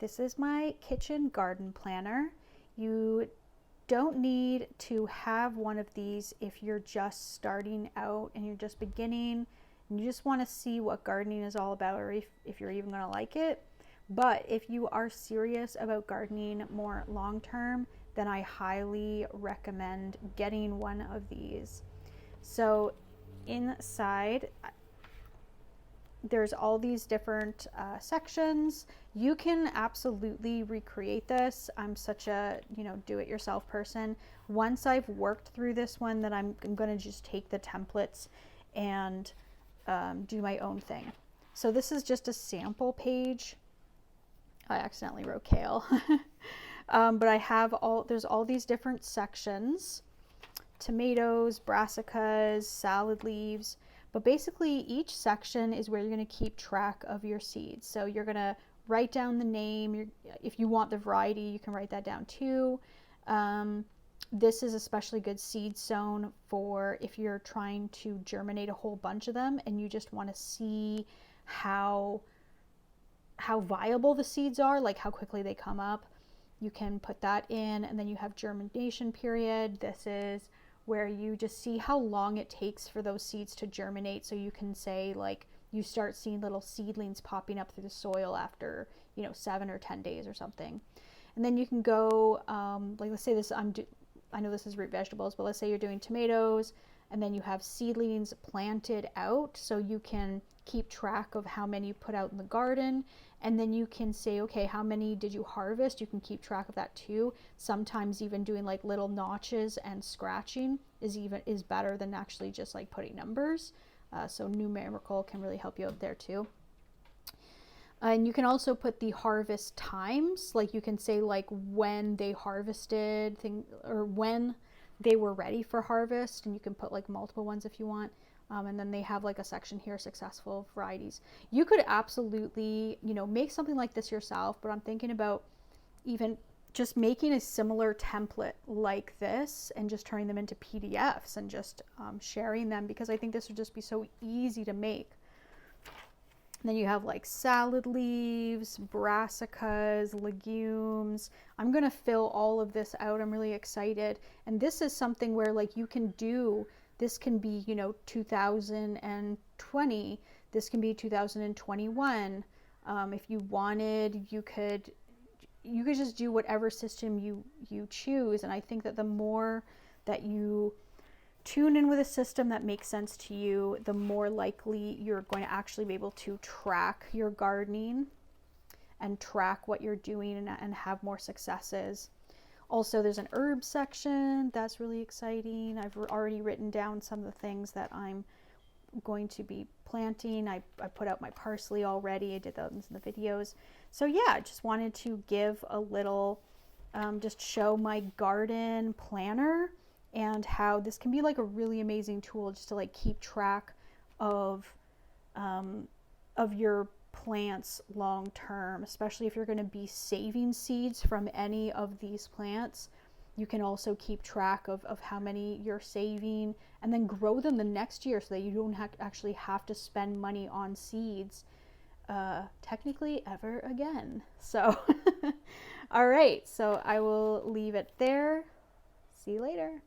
This is my kitchen garden planner. You don't need to have one of these if you're just starting out and you're just beginning and you just want to see what gardening is all about, or if you're even going to like it. But if you are serious about gardening more long term, then I highly recommend getting one of these. So inside, there's all these different sections. You can absolutely recreate this. I'm such a do-it-yourself person. Once I've worked through this one, then I'm going to just take the templates and do my own thing. So this is just a sample page. I accidentally wrote kale. But I have there's all these different sections: tomatoes, brassicas, salad leaves. But basically each section is where you're going to keep track of your seeds. So you're going to write down the name. If you want the variety, you can write that down too. This is especially good seed sown for if you're trying to germinate a whole bunch of them and you just want to see how viable the seeds are, like how quickly they come up. You can put that in, and then you have germination period. This is where you just see how long it takes for those seeds to germinate. So you can say, like, you start seeing little seedlings popping up through the soil after 7 or 10 days or something. And then you can go like, let's say this, I know this is root vegetables, but let's say you're doing tomatoes, and then you have seedlings planted out, so you can keep track of how many you put out in the garden. And then you can say, okay, how many did you harvest? You can keep track of that too. Sometimes even doing like little notches and scratching is better than actually just like putting numbers. So numerical can really help you out there too. And you can also put the harvest times, like you can say like when they harvested or when they were ready for harvest, and you can put like multiple ones if you want. And then they have like a section here, successful varieties. You could absolutely, make something like this yourself, but I'm thinking about even just making a similar template like this and just turning them into PDFs and just sharing them, because I think this would just be so easy to make. And then you have like salad leaves, brassicas, legumes. I'm going to fill all of this out. I'm really excited. And this is something where like you can do, this can be, 2020. This can be 2021. If you wanted, you could just do whatever system you choose. And I think that the more that you tune in with a system that makes sense to you, the more likely you're going to actually be able to track your gardening and track what you're doing and have more successes. Also, there's an herb section. That's really exciting. I've already written down some of the things that I'm going to be planting. I put out my parsley already. I did those in the videos. So yeah, I just wanted to give a little, just show my garden planner and how this can be like a really amazing tool just to like keep track of your plants long term, especially if you're going to be saving seeds from any of these plants. You can also keep track of how many you're saving and then grow them the next year so that you don't actually have to spend money on seeds technically ever again. So all right, so I will leave it there. See you later.